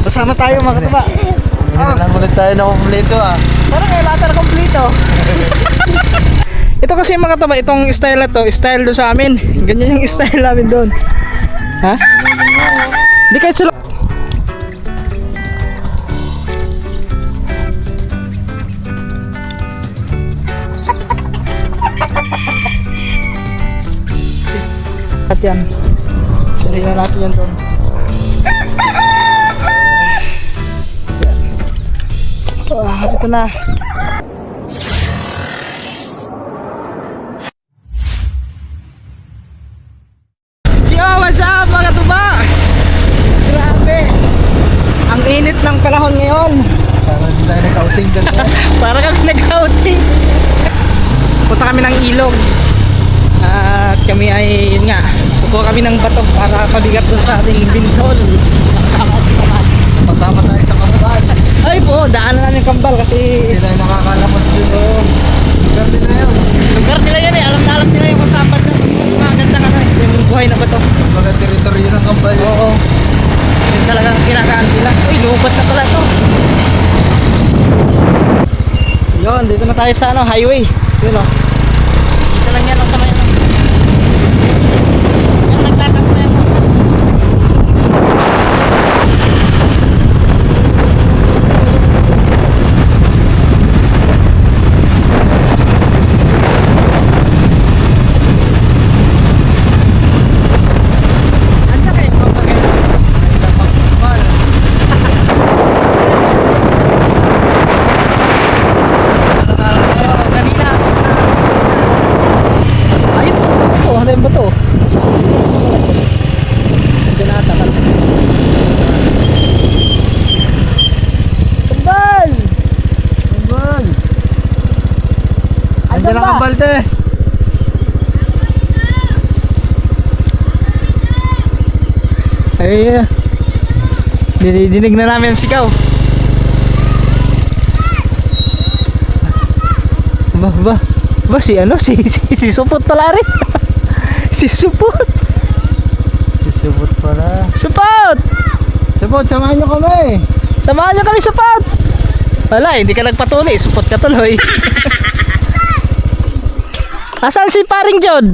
Kasama tayo mga katuba. Lang ulit tayo na kumpleto ah. Parang ngayon lahat na kompleto. Ito kasi mga katuba, itong style na to, style doon sa amin. Ganyan yung style namin doon. Ha? Di kahit sila. At yan. Sarihin na natin yan doon. Ito na. Yo, what's up mga tuba? Grabe. Ang init ng panahon ngayon. Parang hindi tayo nag-outing doon. Para kami nag-outing. Punta kami ng ilog. At kami ay, yun nga, kukuha kami ng bato para pabigat dun sa ating bintol. Pasama tayo sa kambal. Ay po, daanan namin yung kambal kasi Hindi tayo nakakalamot doon. Lugar nila yun. lugar nila yan eh, alam na alam nila yung kung saan bato. Maganda nga eh, yung buhay na bato. Mga teritoryo ng kambal. Oo. Yun talagang kinakaan nila. Uy, lubat na pala to. Yun, dito na tayo sa ano, highway. Yun o. Dito lang yan, sa may ano. Yan, nagtatakbo yan. Andiyan ang kambal te. Ay, dinidinig na namin ang sigaw. Ba si ano si Supot pala rin. Si Supot. Sisubot pala. Supot! Supot, samahan nyo kami. Samahan niyo kami, Supot. Wala, hindi ka nagpatuloy, Supot ka tuloy. Asan si paring Jod?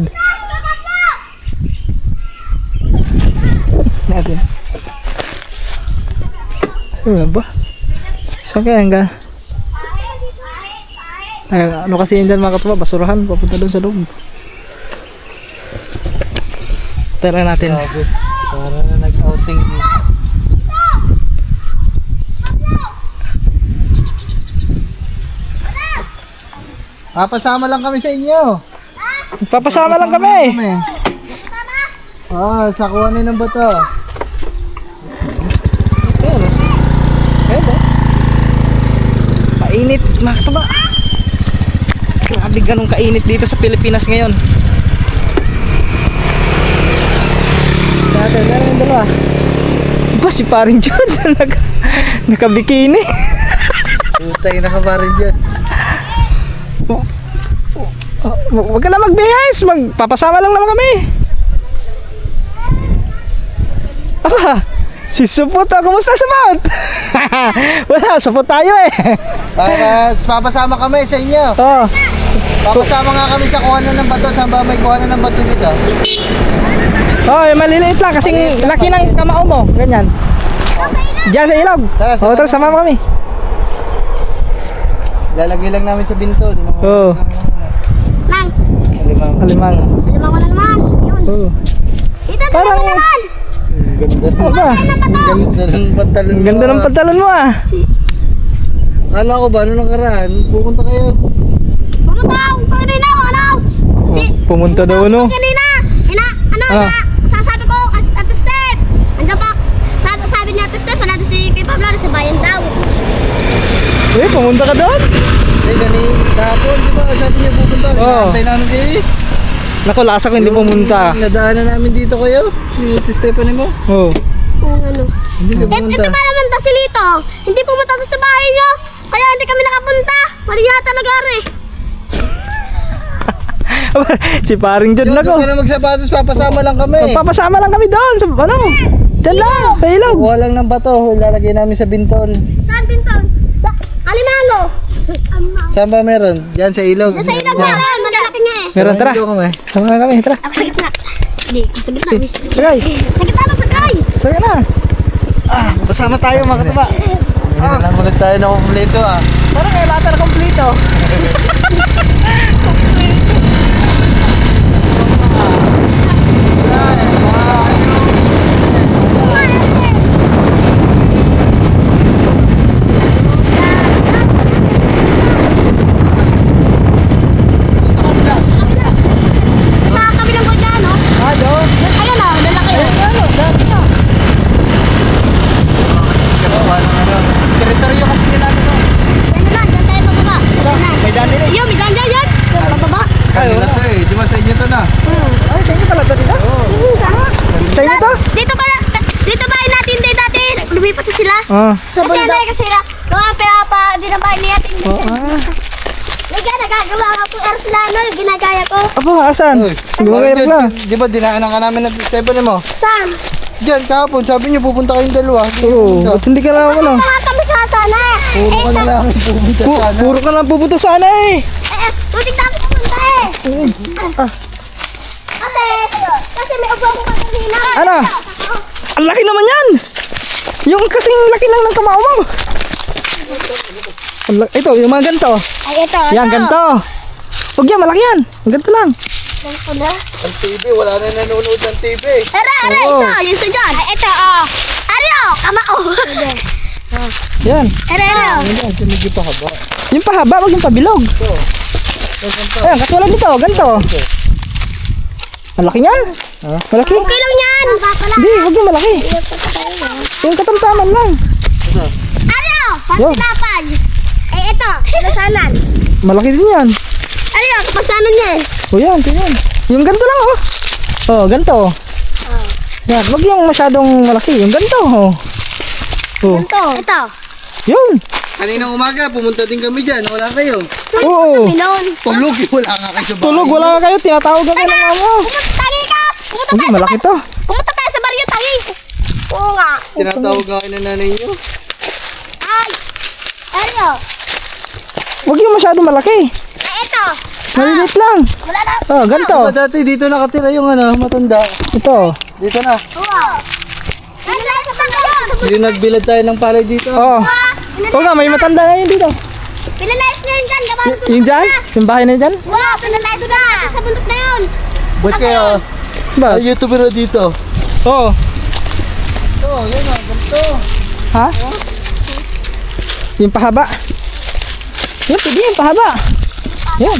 Natin. Ano ba? Saan kaya hanggang? Ay, ano kasi yun dyan mga katuwa, basurahan, papunta doon sa loob. Tara natin. Para na nag-outing dito. Papasama lang kami sa inyo. Papasama lang kami. Sa kuhanin ng bato. Mainit mga katuwa. Grabe ganun kainit dito sa Pilipinas ngayon. Natin yung dalawa. Ba si paring Jod nakabikini. Putay na ka pa rin dyan. Huwag ka na magbihis, magpapasama lang naman kami. Aba, si Supot, kumusta Supot? Wala, Supot tayo eh. Papasama kami sa inyo. Oh. Papasama nga kami sa kuhanan ng bato. Saan ba may kuhanan ng bato dito? Oh, maliliit lang kasi laki ng kamao mo, ganyan. Diyan sa ilog. Tara, sama mo kami. Lalagay lang namin sa binto. Oo. Alimang. Alimang wala naman. Yun. Oo. Ito, Parang dalawa naman. Ganda. Aba, Ganda ng pantalon. ang ganda ng pantalon mo ah. Kala ko ba, nung nakaraan, pupunta kayo. Pumunta ako kanina, ano? Pumunta daw ano. Kanina, Ah. sasabi ko, Ate Steph, andiyan pa, sabi niya Ate Steph, wala si Kay Pablo, sa bayan daw. Eh, pumunta ka doon? Kahapon, di ba? Sabi niya pupunta. Oo. Inaantay namin kayo eh. Naku, lasa ko hindi pumunta. Nadaanan namin dito kayo. Ni Stephanie mo. Oo. Kung ano. Hindi ka Ito pumunta. ba naman ta si Lito? Hindi pumunta sa bahay niyo. Kaya hindi kami nakapunta. Mariya talaga rin. Si paring Jod na ko. Huwag ka na magsapatos, papasama lang kami. Magpapasama lang kami doon sa ano. Diyan lang, sa ilog. Kuha lang ng bato, ilalagay namin sa bintol. Saan bintol? Sa Alimango. Saan ba meron? Diyan sa ilog. Sa ilog na rin, madalaki nga eh. Meron, tara. Dito kami. Sama na kami, tara. Ako sa gitna. Hindi, sa gitna. Sagay, Sa gitna lang, sagay. sagay na. Kasama tayo mga katuba. Lang ulit tayo na kumpleto ah. Tara, kaya lahat na kompleto. Nakakabilang ko dyan, no? Hello. Ayun na, lalaki yun. Ano, dati na. Kuha ng ano. Teritoryo kasi nila ano. Yan na lang, dyan tayo pababa. May dati na. Ayun, may dyan dyan yan. Pababa. Kanila to eh. Di ba sa inyo to na? Ay, sa inyo pala dati na? Sa inyo to? Dito ka lang. Dito bahay natin din dati. Lumipat na sila. Ah. Kasi ano kasi na, mga pinapa, din ang bahay natin. Nagagawa ka po aeroplano, yung ginagaya ko. Apo, asan? Hindi mo kaya pala. Di ba dinaanan ka namin ng Stephen mo? Saan? Diyan kahapon, sabi niyo pupunta kayong dalawa. Oo, ba't hindi ka lang ano? Mga kami sa sana. Puro ka na lang pupunta sana. Puro ka lang pupunta sana eh. Butik na ako pumunta eh. Kasi may upo akong kasalina. Ano? Ang laki naman yan! Yung kasing laki lang ng kamao mo. Ito, yung mga ganito. Ay, ito. Yan, ganito. Huwag yan, malaki yan. Ganito lang. Ganito na. Ang TV, wala na nanonood ng TV. Ara, Oo. yung isa dyan. Ay, ito, Ario, kamao. Yan. Ara. Ano, medyo pa haba. Yung pahaba, huwag yung pabilog. Ayan, katulad nito, ganito. Malaki yan. Ha? Malaki. Okay lang yan. Hindi, huwag yung malaki. Yung katamtaman lang. Ario, Yo. pantilapay. Ay, ito, lasanan. Malaki din yan. Ario, kapasanan niya eh. O yan, tingnan. Yung ganito lang oh. Oh, ganito. Yan, huwag yung masyadong malaki. Yung ganito oh. Oh, Ito. yun. Kaninang umaga, pumunta din kami dyan. Wala kayo. Oo. Pinon. Tulog, wala nga kayo sa bahay. Tulog, wala ka kayo. Tinatawag ka ng amo. Tangi ka. Hindi, malaki to. Pumunta tayo sa baryo, tangi. Oo nga. Tinatawag nga kayo ng nanay niyo. Ay. Ario. Huwag yung masyadong malaki. Ay, ito. Maliliit lang. Wala na. Oh, ganito. Diba dati dito nakatira yung ano, matanda. Ito. Dito na. Wow. Ay, tayo sa panggayon. Hindi nagbilad tayo ng palay dito. Oh. Oo nga, may matanda na yun dito. Pinalayas na yun dyan. Yung dyan? Yung bahay na dyan? Wow, pinalayas na. Sa bundok na yun. Ba't kaya Ba? ay YouTuber na dito? Oo. Ito, yan o, ganito. Ha? Yung pahaba. Yan, pwede yung pahaba. Yan.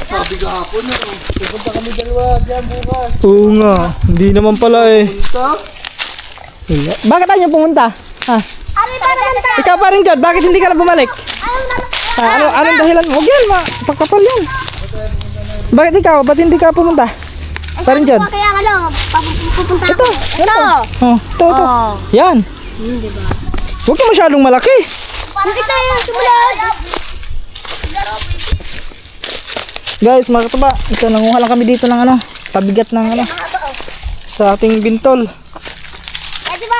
Sabi kahapon na. Pupunta kami dalawa dyan bukas. Oo nga. Hindi naman pala eh. Punta? Bakit tayo pumunta? Ha? Ano ba naman tayo? Ikaw pa rin, Jod. Bakit hindi ka na bumalik? Anong dahilan mo? Huwag yan, pagkapal yan. Bakit ikaw? Ba't hindi ka pumunta? Pa rin, Jod. Kaya ano, pupunta Ito. Ito. Oh, ito. Yan. Huwag yung masyadong malaki. Hindi tayo sumunod. Guys, mga katuba. Ito, nanguha lang kami dito ng ano. Pabigat ng ano. Sa ating bintol. Eh, di ba?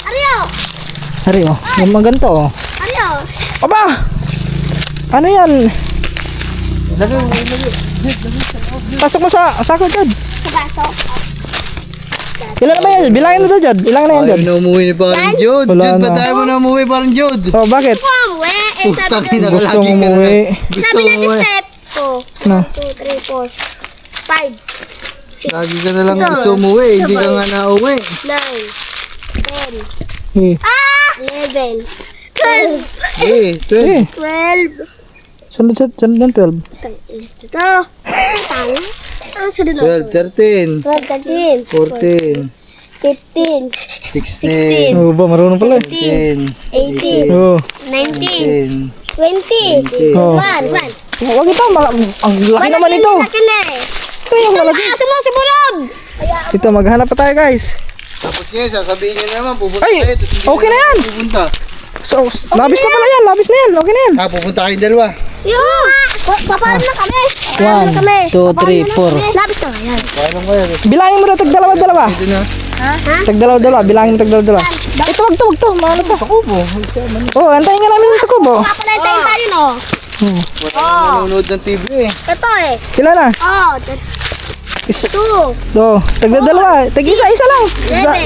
Ario! Hari, oh. Yung mga ganito, oh. Ario! Aba! Ano yan? Lagay mo, lagay. Pasok mo sa sako, Jod. Sa baso. Ilan na ba yan? Bilangin mo to, Jod. Ilan na yan, Jod? Ayaw na umuwi ni parang Jod. Wala Jod, na. ba't tayo mo na umuwi parang Jod? Oh, bakit? Umuwi. Eh, Putang sabi ina na, ka Gusto lagi ka na. umuwi. Gusto sabi natin umuwi. step. No. 2, 3, 4, 5, Lagi ka na lang gusto umuwi. Hindi ka nga nauwi. 9, 10, Eh. 11, 12, Eh, 12. Eh. 12. Sunod ng 12. Ito. Tang. Ang sunod na. 12, 13, 13, 14, 15, 16, Oh, ba, marunong pala eh. 10, 18, Oh. 19, 10. 20, Oh. 1. Wag ito, ang laki naman ito. Laki na eh. Ito yung malaki. Sumusubulog! Ito, maghanap pa tayo, guys. Tapos ngayon, sasabihin niya naman, pupunta Ay, kayo. tapos hindi okay na yan. Pupunta. So, labis na pala yan, labis na yan. Okay na yan. Pupunta kayong dalawa. Yung! Papaalam na kami. 1, 2, 3, 4. Labis na yan. Bilangin mo na tag-dalawa-dalawa. Ito na. Ha? Tag-dalawa-dalawa. Bilangin mo tag-dalawa-dalawa. Ito, wag to. Maano to? Kubo. Oh, antayin nga namin sa kubo. Papalay tayo no. Nanonood ng TV eh. Ito eh. Sila na. Oh, Isa. 2. Do, tag-dalawa. Tag-isa-isa lang.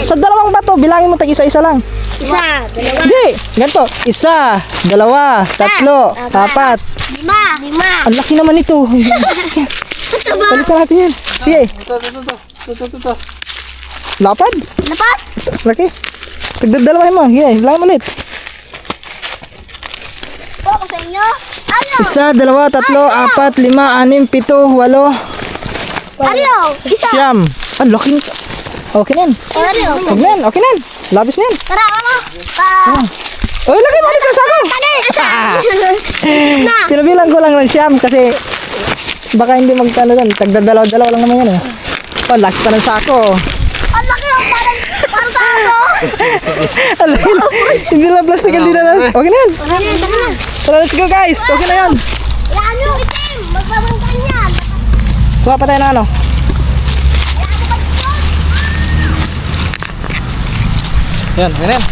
Sa dalawang bato, bilangin mo tag-isa-isa lang. Isa, dalawa, Hindi, ganito. 1, 2, 3, 4. 5. Ang laki naman ito. Ito ba? Balikan natin yan. Sige, Ito. lapad. Dapat? Laki. Tagdadalawahin mo. Sige, bilangin mo ulit. Po ko sa inyo. Ano? 1, 2, 3, 4, 5, 6, 7, 8. Ano? Isa. Siyam. Ang laki nito. Okay na yan. Ano? Huwag na yan. Okay na yan. Labis na yan. Tara, ano? Oh, laki mo ulit sa sako. Tani! Na! Pinabilang ko lang ng siyam kasi baka hindi magkano doon. Tagdadalaw-dalaw lang naman yan eh. Oh, laki pa ng sako. Ang laki yung parang sa ako. Ang laki na. Hindi lang plastic hindi na. Okay na yan. Tara, let's go guys. Okay na yan. Yan yung itim. Magbabangkan yan. Kuha pa tayo ng ano. Yan, ganyan.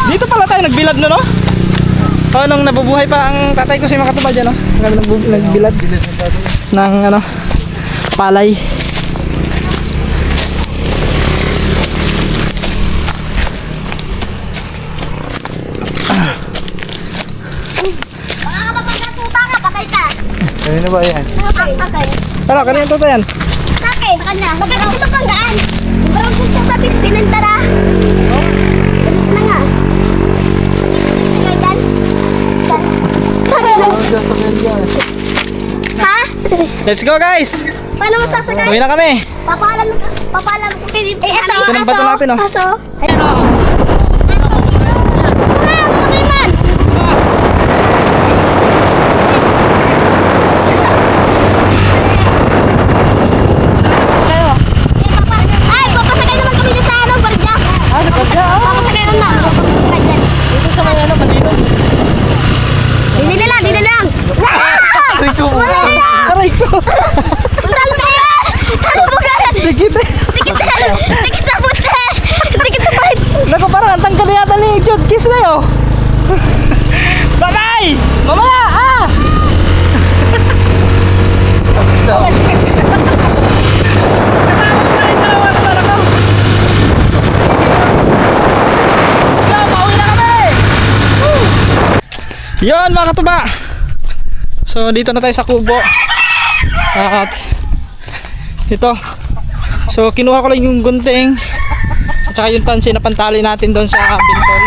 Dito pala tayo nagbilad no? Oh, nung nabubuhay pa ang tatay ko si Makatuba dyan, no? Nagbilad ng ano, palay. Baka ka mapagkatuta ka, patay ka. Ano ba yan? Patay. Tara, kanina to yan. Sa akin, sa kanya. Sa kanya, ito pang gaan. Parang gusto sa pinintara. Na nga. Nga dyan. Ha? Let's go guys! Paano mo sasakay? Uwi na kami. Papaalam ko. Eh, ito. Ito ng bato natin, oh. Aso. Ay, papasakay naman kami dyan sa ano, Barja. Sa kanya, Papasakay naman. Papasakay dyan. Dito sa may ano, Manilo. Dili na lang, dili na lang. Aray ko. Aray ko. Saan tayo? Saan mo ka? Dikit eh. Tikit sa puti. Tikit sa pahit. Naku, parang ang tangkad yata ni Chod. Kiss kayo. Bye-bye! Mamaya! Ah! Yon mga katuba. So dito na tayo sa kubo. At ito. So kinuha ko lang yung gunting at saka yung tansi na pantali natin doon sa bintol.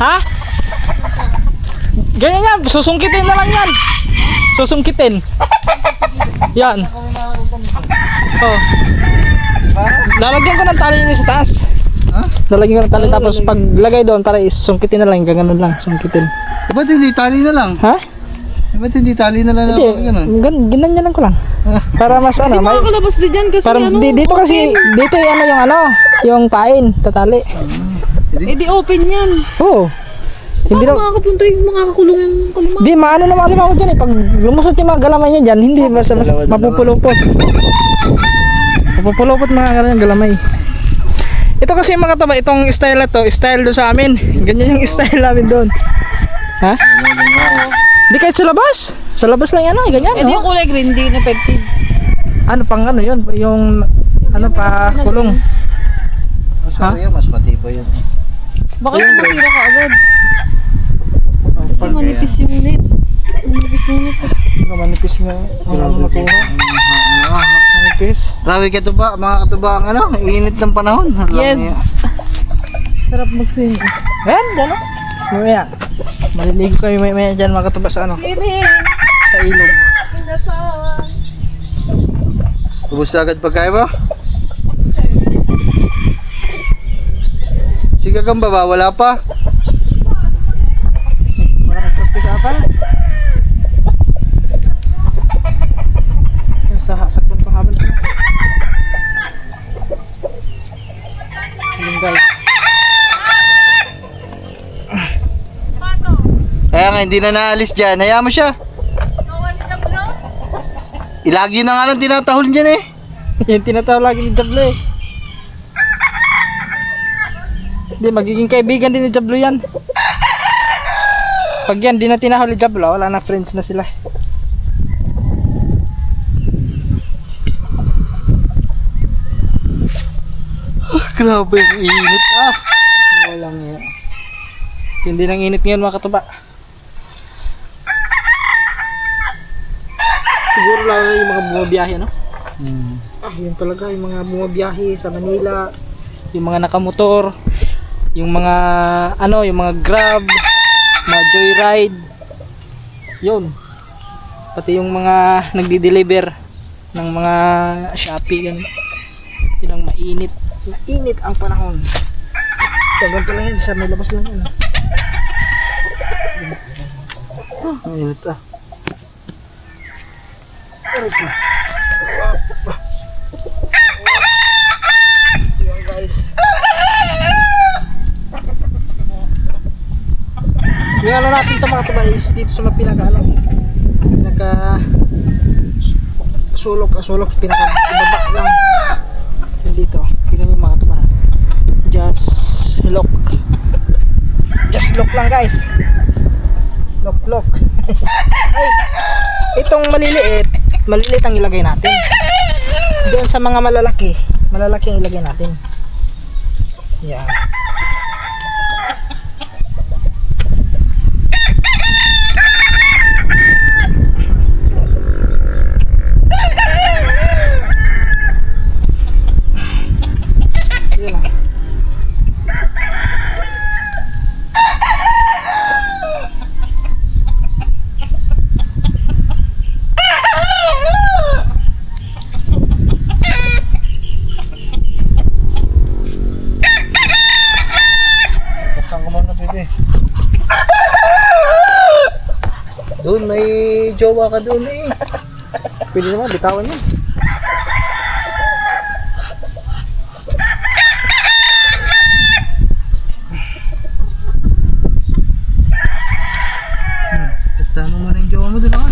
Ha? Ganyan yan, susungkitin na lang yan. Susungkitin. Yan. Oh. Lalagyan ko ng tali niya sa taas. Lalagyan ko ng tali tapos pag lagay doon para isungkitin na lang, ganun lang, sungkitin. Ba't hindi tali na lang? Ha? Ba't hindi tali na lang? Hindi, ginanyan ko lang. Para mas ano, may Makalabas din dyan kasi parang ano, dito kasi dito yung ano yung ano, yung pain, tatali. eh di open yan. Oo. Hindi Paano na makakapunta yung makakakulong yung kalima? Di maano na mga limango dyan eh. Pag lumusot yung mga galamay niya dyan, hindi basta mapupulupot. Mapupulupot mga galamay. Ito kasi yung mga taba, itong style na to, style doon sa amin. Ganyan yung style namin doon. Ha? Di kahit sa labas. Sa labas lang yan, ganyan. Eh di yung kulay green, di effective. Ano pang ano yun? Yung ano pa kulong. Ha? Mas matibay yun. Bakit masira ka agad? Kasi manipis yung net. Manipis yung net. Manipis nga. Ano makuha? Manipis. Grabe katuba, mga katuba ang ano, init ng panahon. Yes. Sarap mag-swim. Ayan, gano'n. Mamaya. Maliligo kami maya dyan mga katuba sa ano? Baby! Sa ilog. Ubus na agad pagkain mo? Sige kang baba, wala pa. Wala kang practice ata. Sa puntong habal ko. Ayun guys. hindi na naalis dyan. Hayaan mo siya. Ilagi na nga lang tinatahol dyan eh. Yan tinatawag lagi ni Jablo eh. Hindi, magiging kaibigan din ni Jablo yan. Pag yan, di na tinahol ni Jablo, wala na, friends na sila. Grabe ang init ah. Walang yan. Hindi ng init ngayon mga katuba. Siguro lang yung mga bumabiyahe, no? Yun talaga, yung mga bumabiyahe sa Manila, yung mga nakamotor, yung mga yung mga grab, mga joyride, yun. Pati yung mga nagdi-deliver ng mga Shopee, ganun. Yun ang mainit. Mainit ang panahon. Tagal pa lang yan, sa may labas lang yan. Init ah. Yun guys. Yung ano natin ito mga tuba is dito sa mga pinaka sulok pinaka ibaba lang. Yun dito. Tingnan nyo mga tuba. Just look lang guys. Look. Ay, itong maliliit ang ilagay natin. Doon sa mga malalaki ang ilagay natin. Yan. Yun lang. Saan ka muna pwede? Doon, may jowa ka doon eh. Pwede naman, bitawan yun. Testahan mo muna yung jowa mo doon ah.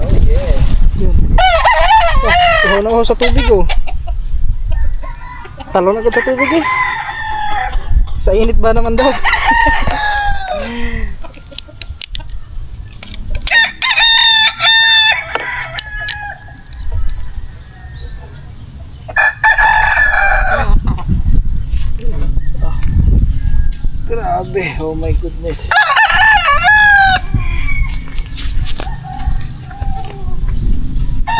Oh yeah. Yun. Oh, na ako sa tubig oh. Talon agad sa tubig eh. Sa init ba naman daw? Grabe, oh my goodness.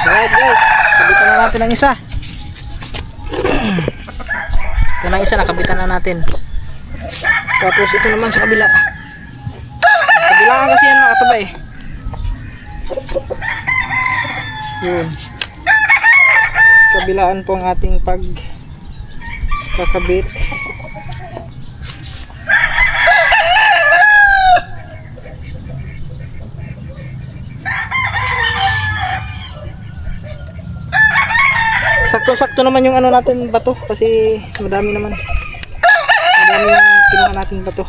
Alright guys, kabitan na natin ang isa. Ito na isa, nakabitan na natin. Tapos ito naman sa kabila. Kabilaan kasi yan mga katuba eh. Yun. Kabilaan po ang ating pagkakabit. Sakto-sakto naman yung ano natin bato kasi madami naman. Madami yung kinuha nating bato.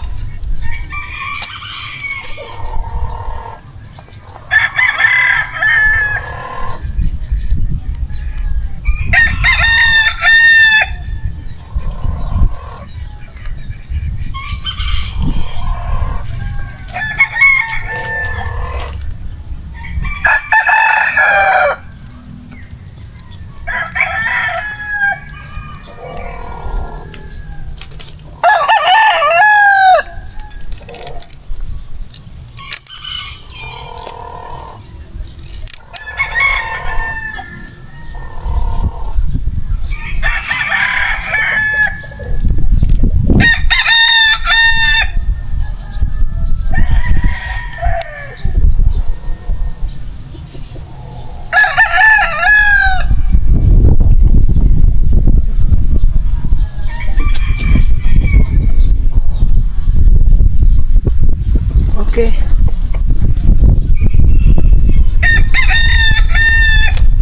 Okay.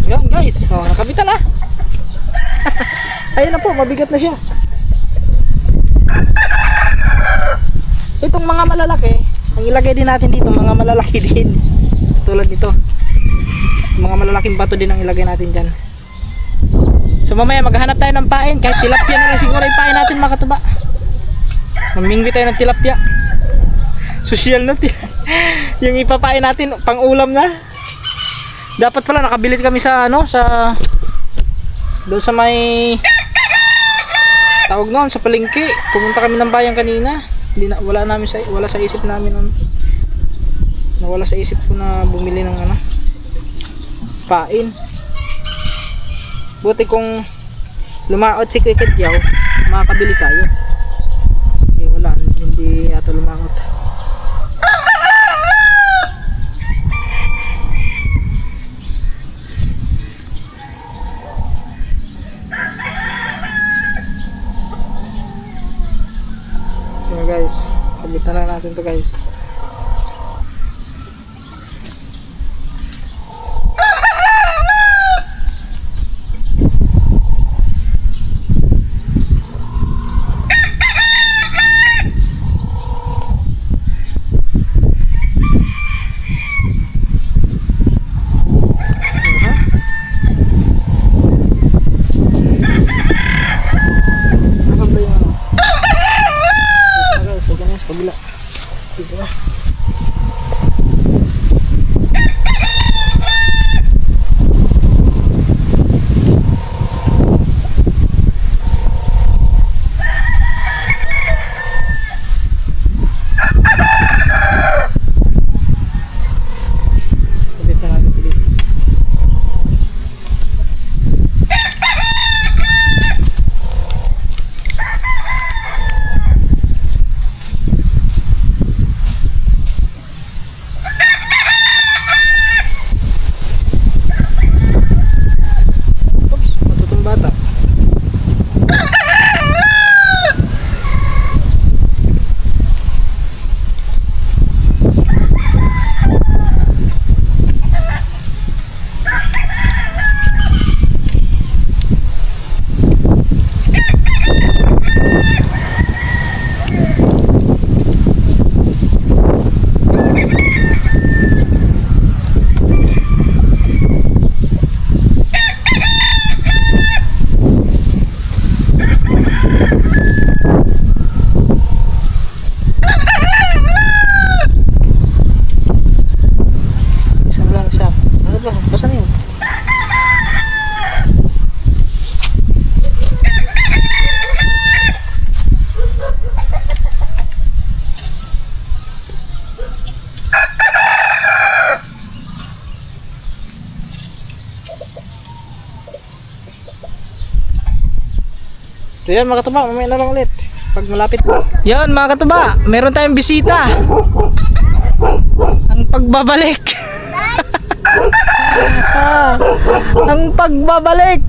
Yan guys, oh, nakabitan na. Ayun na po, mabigat na siya. Itong mga malalaki, Ang ilagay din natin dito, mga malalaki din. Tulad nito. Mga malalaking bato din ang ilagay natin dyan. So mamaya maghahanap tayo ng pain. Kahit tilapia na lang siguro yung pain natin mga katuba. Mamingwi tayo ng tilapia. Social na yung ipapain natin pang ulam na. Dapat pala nakabili kami sa ano, sa doon sa may tawag noon sa palengke. Pumunta kami ng bayan kanina. Hindi na, wala sa isip namin ano. Nawala sa isip ko na bumili ng ano pain. Buti kung lumaot si Kuya Kadyaw, makakabili tayo. Eh wala, hindi yata lumaot. So guys, kabitan na natin to guys. So yan mga katuba, mamaya na lang ulit pag malapit. Yan mga katuba, meron tayong bisita. Ang pagbabalik. Ang pagbabalik.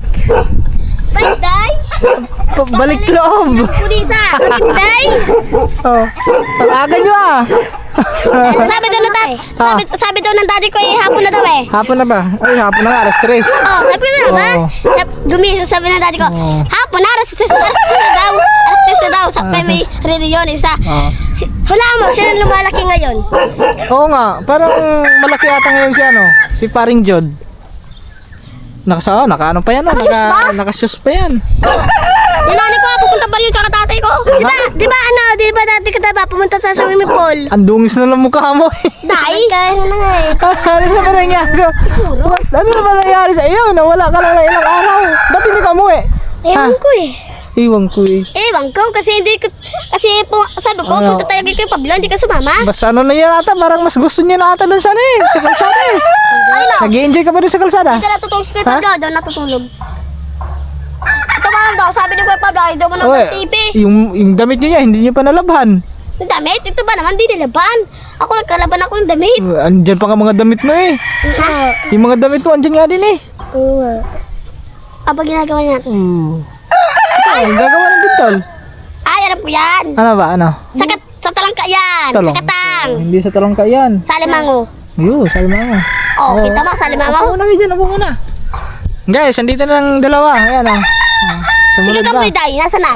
Panday? Balik loob. Pulisa. Panday? Oh, ang aga nyo ah. Sabi daw ng sabi daw ng daddy ko hapon na daw eh. Hapon na ba? Ay, hapon na nga, alas 3. Oh, sabi ko na ba? Sabi ng daddy ko, hapon na, alas 3 na daw. Alas 3 na daw. Sabi may reunion isa. Hula mo, sino lumalaki ngayon? Oo nga, parang malaki ata ngayon si ano, si Paring Jod. Naka-ano pa yan, Naka-shoes ba? Naka-shoes pa yan. Yung nanay ko nga pupunta pa rin yung tsaka tatay ko. Di ba dati ka diba pumunta sa swimming pool? Ang dungis na lang mukha mo eh. Dai? Kaya na nga eh. Ano na ba nangyari sa... Ano na ba nangyari sa iyo? Nawala ka lang ng ilang araw. Ba't hindi ka umuwi? Ewan ko eh. Iwan ko eh. Ewan ko kasi hindi ko... Kasi sabi ko, Ano? punta tayo kay Pablo, hindi ka sumama. Basta ano na yan ata, parang mas gusto niya na ata dun sana eh. Sa kalsada eh. Ay no, Nag-i-enjoy ka ba dun sa kalsada? hindi ka natutulog si Kuya Pablo, daw natutulog. Ito ba lang daw, sabi ni Kuya Pablo, ay daw mo Oy, ng TV. yung damit niya, hindi niya pa nalabhan. Yung damit, ito ba naman, di nilaban. Ako nagkalaban ako ng damit. Andyan pa nga mga damit mo eh. Yung mga damit mo, andyan nga din eh. Oo. Apa ginagawa niya? Ay, ang gagawa ng dintol. Ay, alam ko yan. Ano ba, ano? Sa talangka yan. Talong. Sa katang. Hindi sa talong ka yan. Sa limango. Ayun, sabi mo nga. Oh, kita mo sa Upo limango. muna kayo dyan, upo muna. Guys, andito na ng dalawa. Ayan o. Sige Sumunod ka na. Day, nasa na?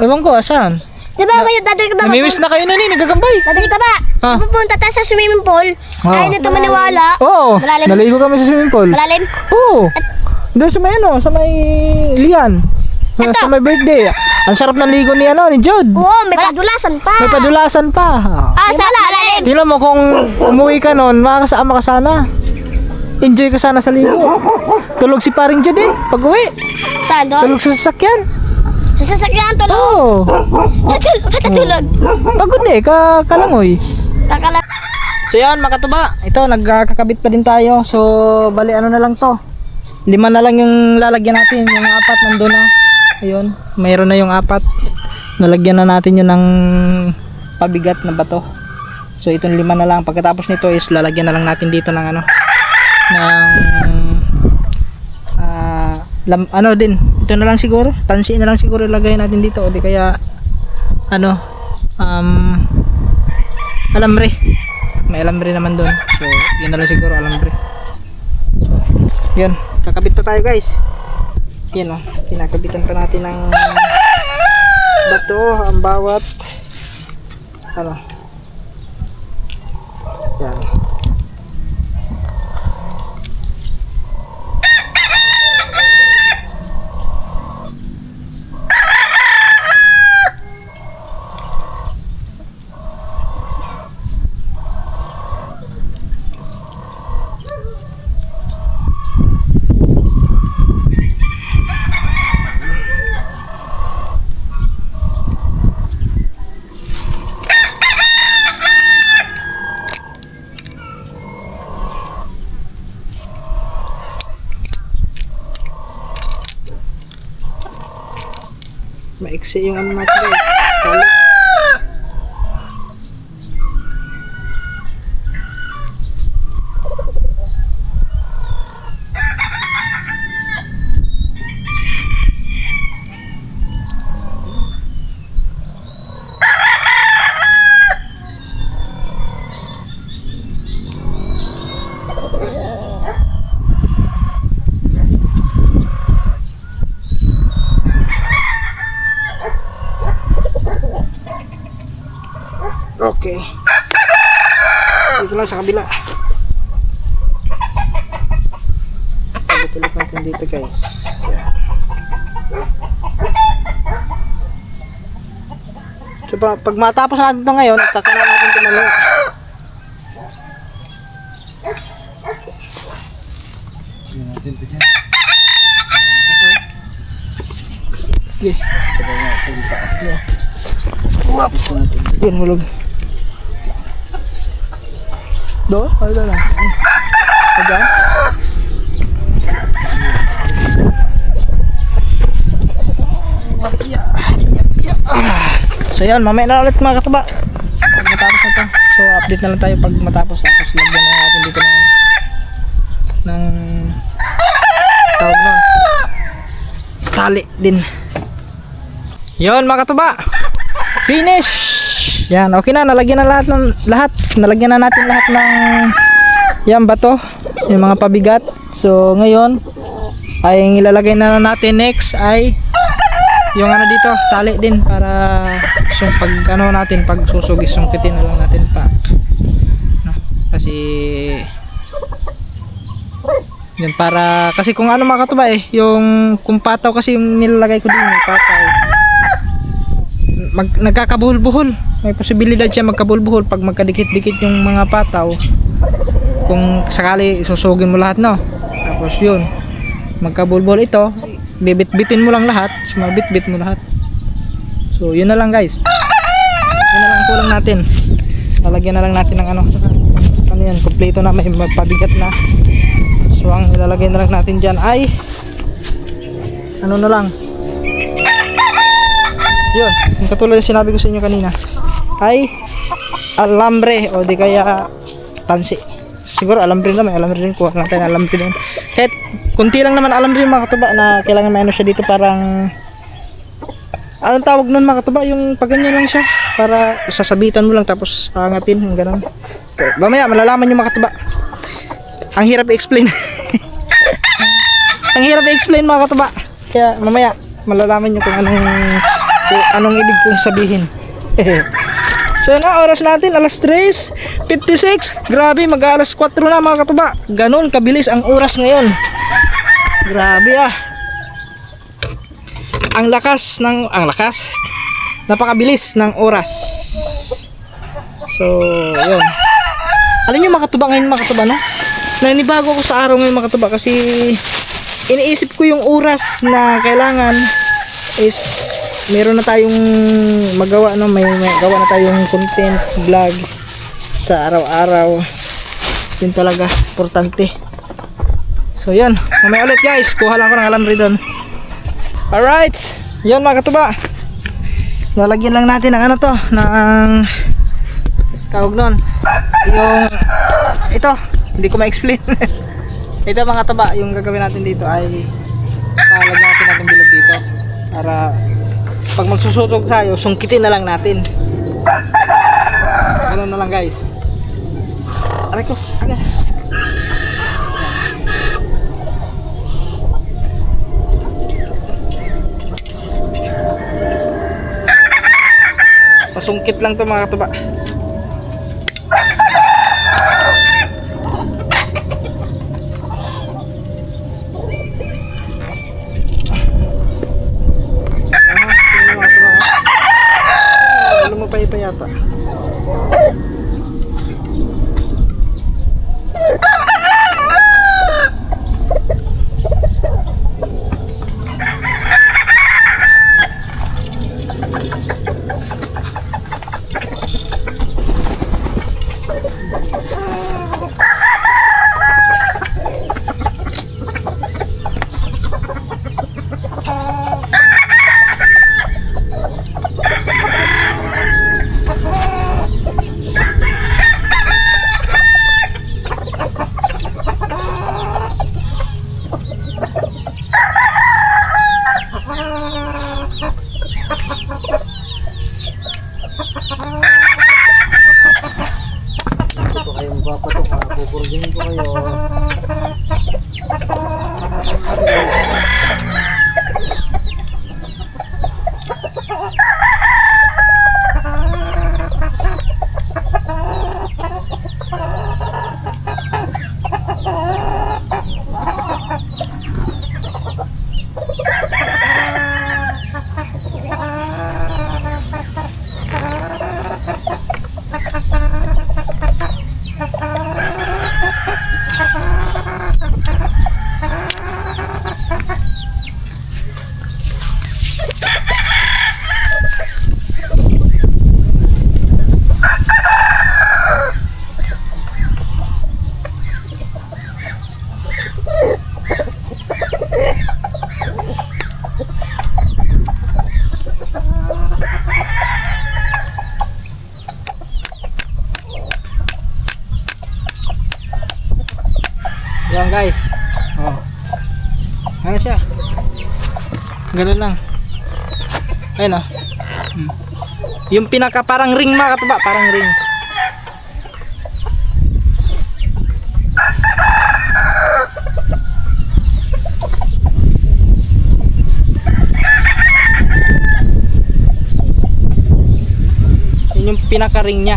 Ewan ko, asan? Di ba kayo dadali ka ba? Namimiss na kayo na ni, nagagambay. Dadali ka ba? Ha? Pupunta tayo sa swimming pool. Ah. Ayaw nito maniwala. Oo, Malalim. naligo kami sa swimming pool. Malalim. Oo. Doon sa may ano, sa may Lian. Sa may birthday. Ang sarap ng ligo ni ano, ni Jod. Oo, may padulasan pa. May padulasan pa. Malalim. Tingnan mo kung umuwi ka noon, makakasama ka sana. Enjoy ka sana sa ligo. Tulog si paring Jod eh, pag uwi. Saan doon? Tulog sa sasakyan. Sa sasakyan tulog. Oo. Patulog. Pagod eh, kalangoy. Takala. So yan, makatuba. Ito, nagkakabit pa din tayo. So, bali ano na lang to. 5 na lang yung lalagyan natin. Yung 4 nandun na. Ayun, mayroon na yung 4. Nalagyan na natin yun ng pabigat na bato. So, itong 5 na lang. Pagkatapos nito is lalagyan na lang natin dito ng ano. Ng ano din. Ito na lang siguro. Tansi na lang siguro ilagay natin dito. O di kaya ano alambre. May alambre naman doon. So, yun na lang siguro alambre. So, yun. Kakabit pa tayo guys. Yan o. Kinakabitan pa natin ng bato. Ang bawat ano. Yan. Maiksi yung ano natin guys. Tali. Okay. Dito lang sa kabila. Ulit natin dito guys. Yan. So pag matapos natin ito ngayon, kakailangan natin ito mali. Okay. Wap. Yan, hulog. Doon? Ay, doon lang. Ayan. So yan, mamaya na ulit mga katuba. Pag matapos na to. So update na lang tayo pag matapos. Tapos lagyan na natin dito ng ng tawag na tali din. Yon mga katuba. Finish! Yan, okay na. Nalagyan na lahat. Nalagyan na natin lahat ng yan bato. Yung mga pabigat. So ngayon ay ilalagay na natin next ay yung ano dito, tali din para pag ano natin, pag susugis sungkitin na lang natin pa. No? Kasi yun para, kasi kung ano mga katuba yung kung pataw kasi yung nilalagay ko din, yung pataw. Nagkakabuhol-buhol. May posibilidad siya magkabuhol-buhol pag magkadikit-dikit yung mga pataw. Kung sakali susugin mo lahat, no. Tapos yun, magkabuhol-buhol ito, bibit-bitin mo lang lahat, sumabit-bit mo lahat. So yun na lang guys. Yun na lang kulang natin. Lalagyan na lang natin ng ano yan, kompleto na, may pabigat na. So ang ilalagay na lang natin dyan ay ano na lang, yun, yung katulad yung sinabi ko sa inyo kanina ay alambre o di kaya tansi. So, siguro alambre na, may alambre rin, kuha lang tayo ng alambre din. Kahit kunti lang naman alambre mga katuba na kailangan may ano siya dito, parang anong tawag nun mga katuba, yung paganyan lang siya para sasabitan mo lang tapos angatin yung ganun. Okay, mamaya malalaman yung mga katuba. Ang hirap i-explain. Ang hirap i-explain mga katuba, kaya mamaya malalaman nyo kung anong ibig kong sabihin. So na oras natin alas 3:56. Grabe, mag-alas 4 na mga katuba. Ganon kabilis ang oras ngayon. Grabe ah. Ang lakas. Napakabilis ng oras. So, yun. Alam niyo mga katuba ngayon mga katuba, no? Nanibago ako sa araw ngayon mga katuba kasi iniisip ko yung oras na kailangan is meron na tayong magawa, no? May gawa na tayong content vlog sa araw-araw. Yun talaga importante. So yan, mamaya ulit guys, kuha lang ko ng alambre doon. Alright, yan mga katuba, lalagyan lang natin ng ano to, ng tawag nun, yung ito, hindi ko ma-explain. Ito mga katuba, yung gagawin natin dito ay palagyan natin ng bilog dito para pag magsusutog tayo, sungkitin na lang natin. Ano na lang guys. Aray ko, aga. Pasungkit lang to mga katuba. Pa yata. Pupurgin ko kayo. Yan guys. Oh. Ano siya? Ganun lang. Ayun oh. Yung pinaka parang ring mga katuba, parang ring. Yun yung pinaka ring niya.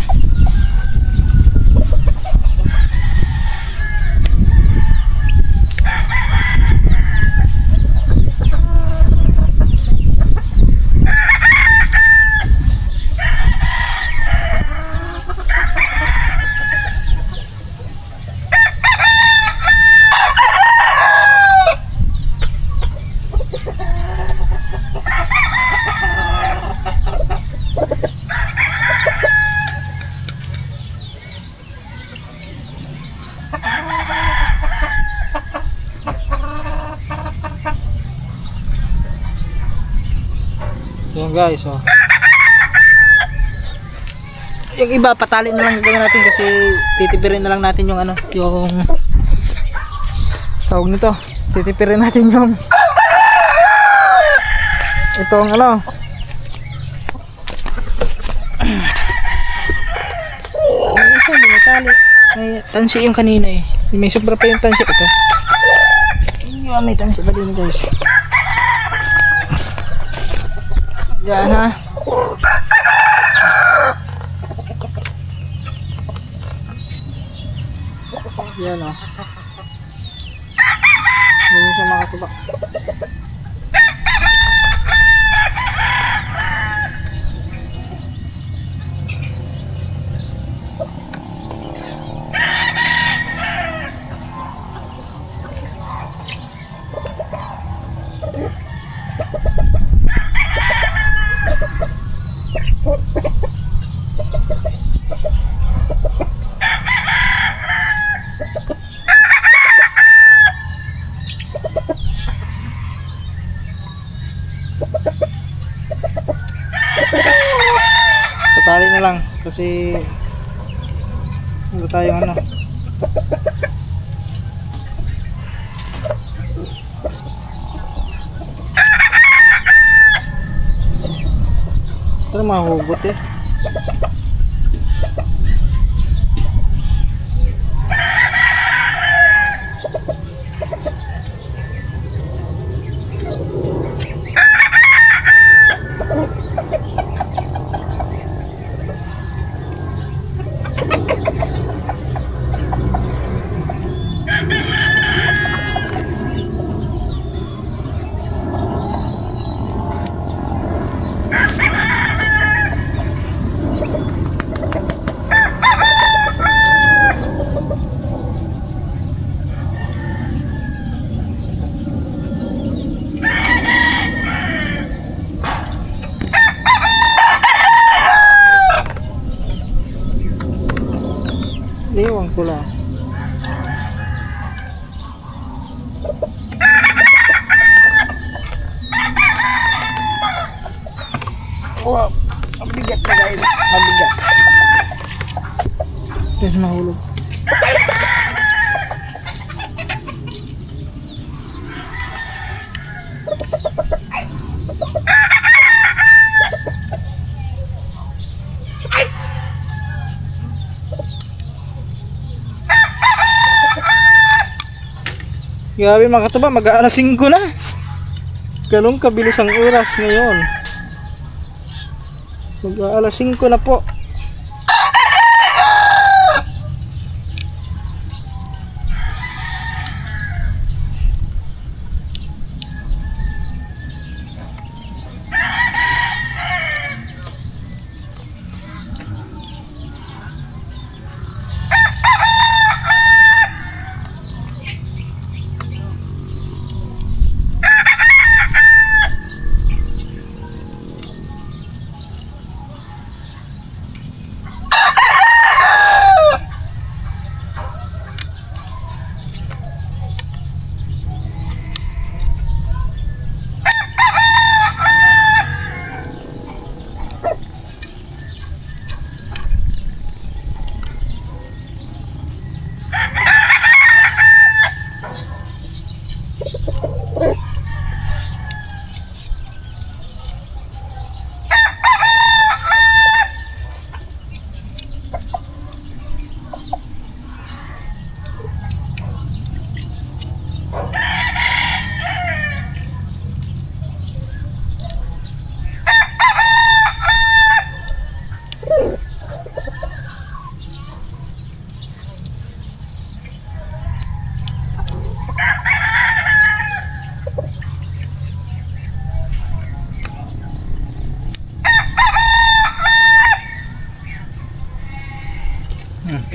Yan guys, oh. Yung iba patali na lang gagawin natin kasi titipirin na lang natin yung ano, yung tawag nito. Titipirin natin yung itong ano. Ano isa, may tali. May tansi yung kanina eh. May sobra pa yung tansi ito. Yan, may tansi pa din guys. Yan ha. Yan o. Yan siya mga katuba. Tatali na lang kasi wala tayong ano. Pero mahugot eh. Iwan ko lang. Wow, mabigat na guys, mabigat. Ito nahulog. Grabe mga katuba, mag-aalas 5 na. Ganun kabilis ang oras ngayon. Mag-aalas 5 na po.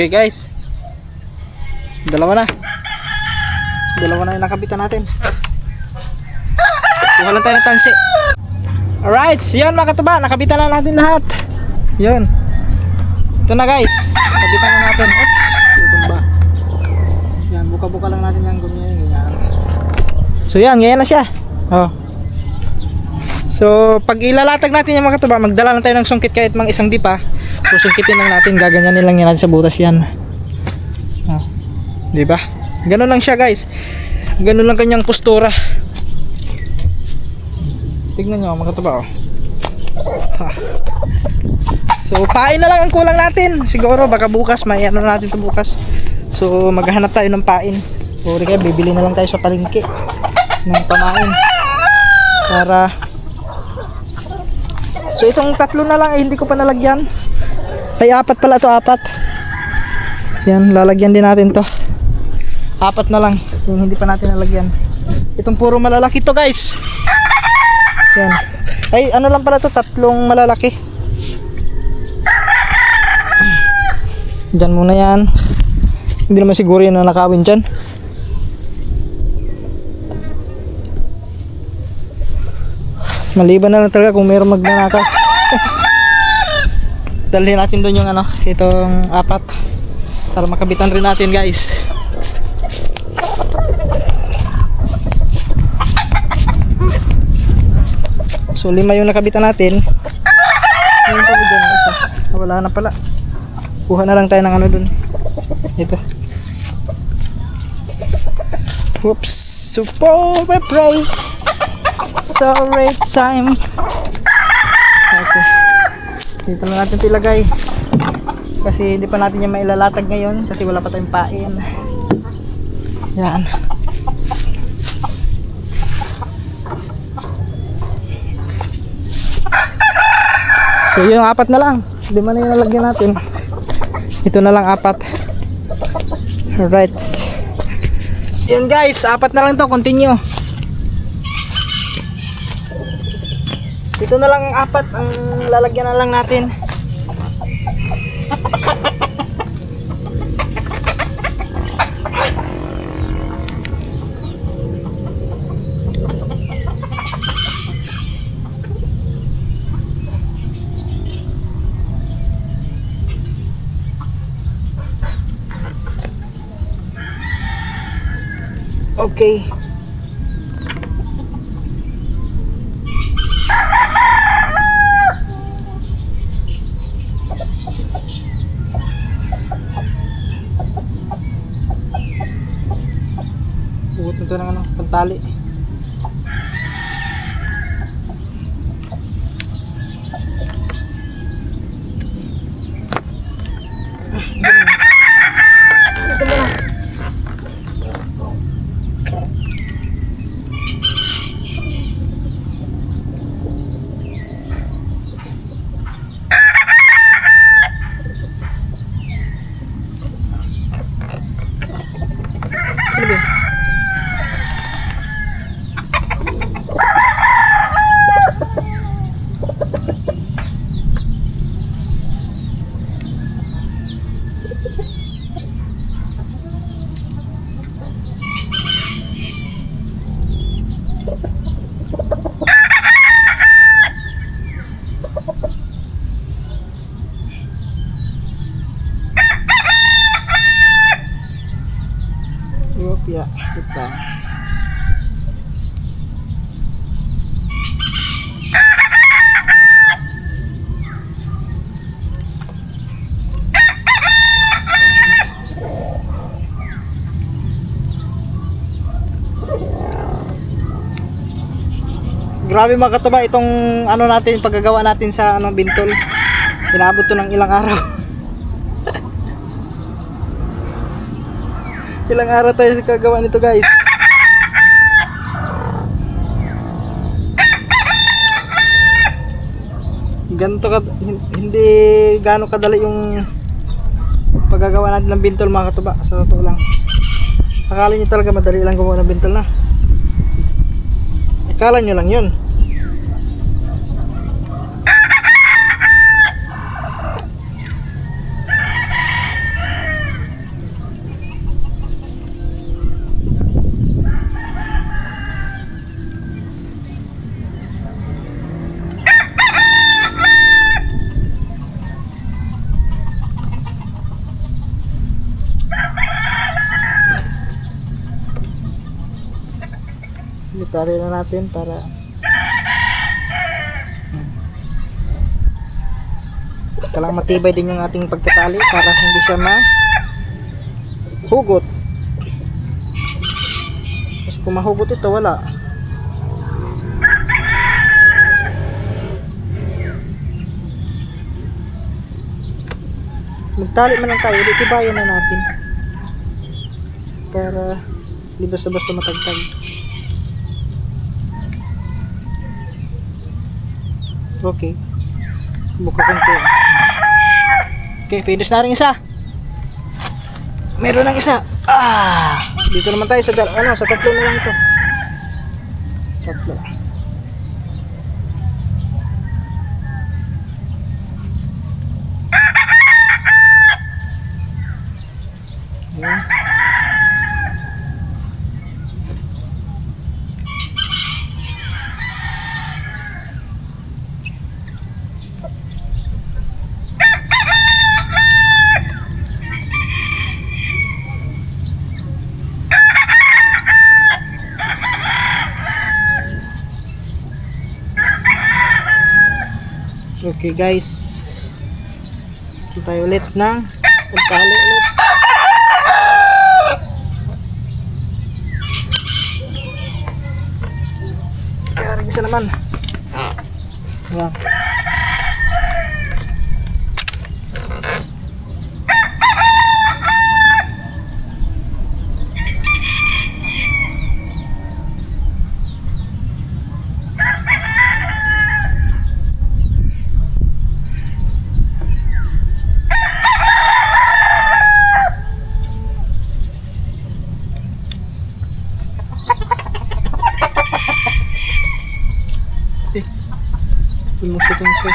Okay guys, dalawa na yung nakabitan natin. Kuha lang tayo ng tansi. Alright, yan mga katuba, nakabitan na natin lahat. Yun, ito na guys, nakabitan na natin. Oops, ba? Yan, buka-buka lang natin yung ganyan. So yan, ganyan na siya. Oh. So pag ilalatag natin yung mga katuba, magdala lang tayo ng sungkit kahit mang isang dipa. Susungkitin lang natin, gaganyanin lang yan sa butas yan. Oh, di ba? Ganun lang siya guys. Ganun lang kanyang postura. Tignan nyo mga katuba oh. So pain na lang ang kulang natin. Siguro baka bukas may ano natin ito bukas. So maghahanap tayo ng pain. O kaya bibili na lang tayo sa palengke ng pamain. Para so itong tatlo na lang ay hindi ko pa nalagyan. Ay apat pala to, apat. Yan, lalagyan din natin to. 4 na lang yung hindi pa natin nalagyan. Itong puro malalaki to guys. Yan. Ay ano lang pala to, 3 malalaki. Diyan muna yan. Hindi naman siguro yan na nakawin dyan. Maliban na lang talaga kung mayroong magnanakaw. Dalhin natin doon yung ano, itong 4 para makabitan rin natin guys. So 5 yung nakabitan natin. Ayun pa dyan isa. Wala na pala. Kuha na lang tayo ng ano doon. Ito. Whoops. Super pray. Sorry time. Okay. Dito lang natin ilagay. Kasi hindi pa natin yung mailalatag ngayon kasi wala pa tayong pain. Yan. So yung 4 na lang. 5 na yung nalagyan natin. Ito na lang 4. Alright. Yan guys, 4 na lang to. Continue. Ito na lang 4 ang lalagyan na lang natin. Okay. Ugot nito ng ano, pantali. Ya, kita. Grabe mga katuba itong ano natin, paggagawa natin sa ano bintol. Inabot to ng ilang araw. Ilang araw tayo sa kagawa nito guys. Ganito hindi gaano kadali yung paggagawa natin ng bintol mga katuba. Sa totoo lang, akala nyo talaga madali lang gumawa ng bintol na. Akala nyo lang yun. Itali na natin para kailangan matibay din yung ating pagkatali para hindi siya mahugot. Kasi kung mahugot ito, wala. Magtali man lang tayo, tibayan na natin para di basta-basta matagtag. Okay. Buka konti. Okay, finish na rin isa. Meron ng isa. Ah! Dito naman tayo sa sa tatlo na lang ito. Tatlo. Ayan. Okay guys, ito tayo ulit ng pagtali ulit. Kaya rin isa naman. Ayan. Imusot yung siya.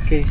Okay.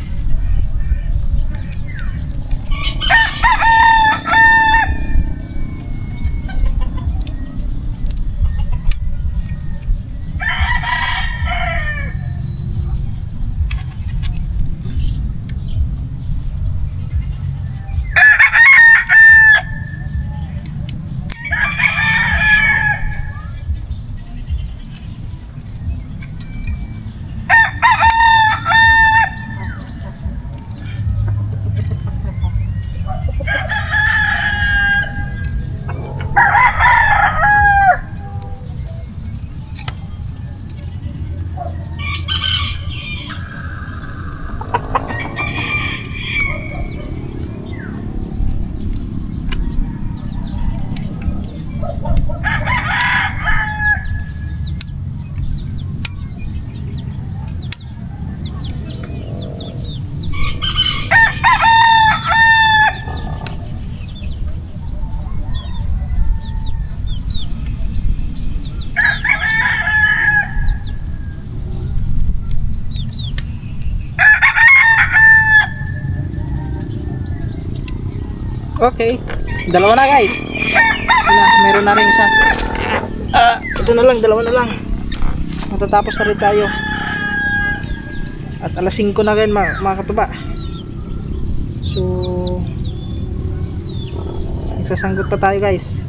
Okay, dalawa na guys. Meron na rin isa. Ito na lang, dalawa na lang. Matatapos na rin tayo. At alas 5 na rin mga katuba. So, nagsasanggot pa tayo guys.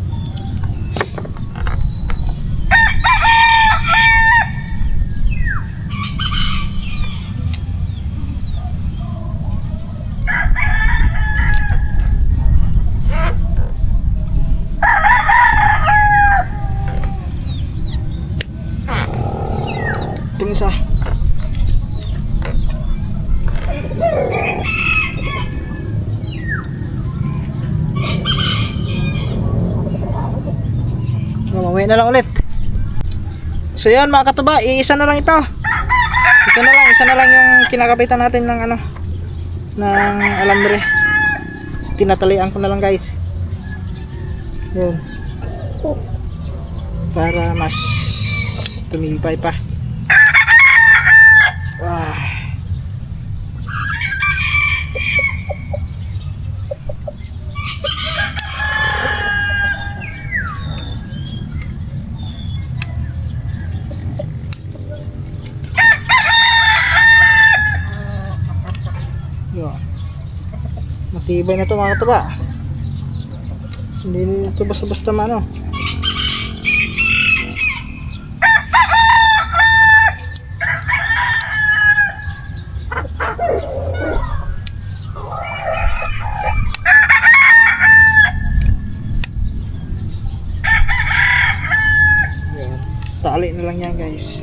Itong isa. Mamaya na lang ulit. So yan mga katuba, iisa na lang ito. Ito na lang, isa na lang yung kinakapitan natin ng ng alambre. So, tinatalian ko na lang guys. Yun. Para mas tumibay pa. Matibay na to mga katuba. Hindi ito basta-basta mano. lang yan guys.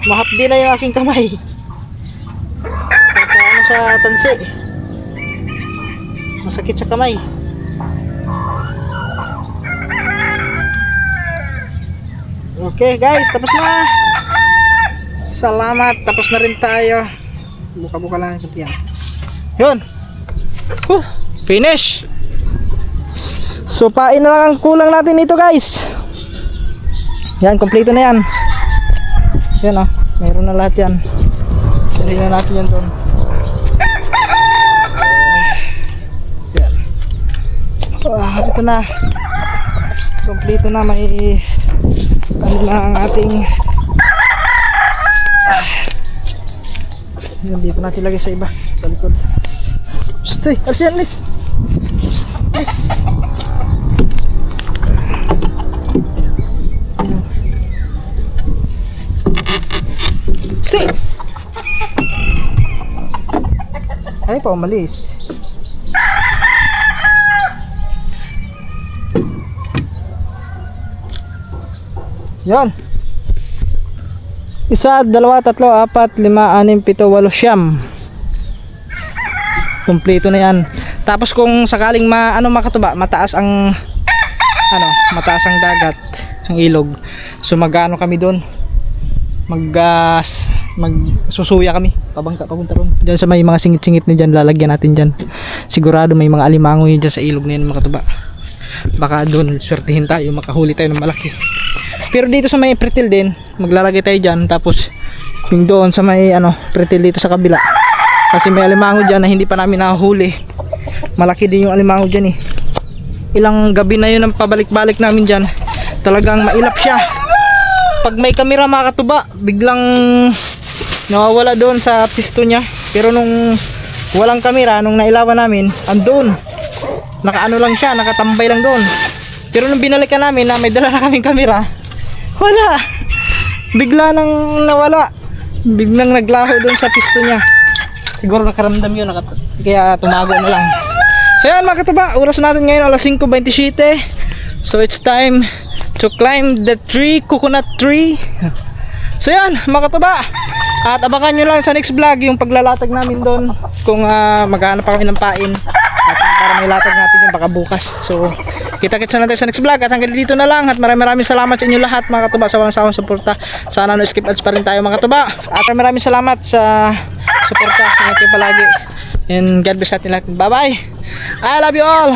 Mahapdi na yung aking kamay. Ano sa tansi. Masakit sa kamay. Okay guys, tapos na. Salamat, tapos na rin tayo. Buka-buka lang yung yan. Yun. Finish. So pain na lang ang kulang natin dito guys. Yan, kompleto na yan. Yan oh, meron na lahat yan. Dali na natin yan doon. Yan. Ito na. Kompleto na, may ano na ang ating yun, dito natin lagay sa iba, sa likod. Stay, alis yan, alis. Alis. Si! Ay pa, umalis. Yan. 1, 2, 3, 4, 5, 6, 7, 8, 9. Kumpleto na yan. Tapos kung sakaling mga katuba, mataas ang dagat, ang ilog. So magano kami doon. Magsusuya kami papunta ron. Diyan sa may mga singit-singit na diyan, lalagyan natin diyan. Sigurado may mga alimango yun diyan sa ilog na yun mga katuba. Baka doon swertihin tayo, makahuli tayo ng malaki. Pero dito sa may pretil din, maglalagay tayo diyan, tapos yung doon sa may pretil dito sa kabila. Kasi may alimango diyan na hindi pa namin nahuli. Malaki din yung alimango diyan eh. Ilang gabi na yun ang pabalik-balik namin diyan. Talagang mailap siya. Pag may kamera mga katuba, biglang nawawala doon sa pisto niya. Pero nung walang kamera, nung nailawan namin, andun. Nakaano lang siya, nakatambay lang doon. Pero nung binalikan namin na may dala na kaming kamera, wala. Bigla nang nawala. Biglang naglaho doon sa pisto niya. Siguro nakaramdam yun, kaya tumago na lang. So yan mga katuba, oras natin ngayon alas 5:27. So it's time to climb the tree, coconut tree. So yan mga katuba, at abangan nyo lang sa next vlog yung paglalatag namin doon. Kung maghanap pa kami ng pain at para may latag natin yung baka bukas. So kita-kits na natin sa next vlog. At hanggang dito na lang. At maraming salamat sa inyo lahat mga katuba sa walang sawang suporta. Sana no skip ads pa rin tayo mga katuba. At maraming salamat sa suporta. Ingat kayo palagi. And God bless natin lahat. Bye bye. I love you all.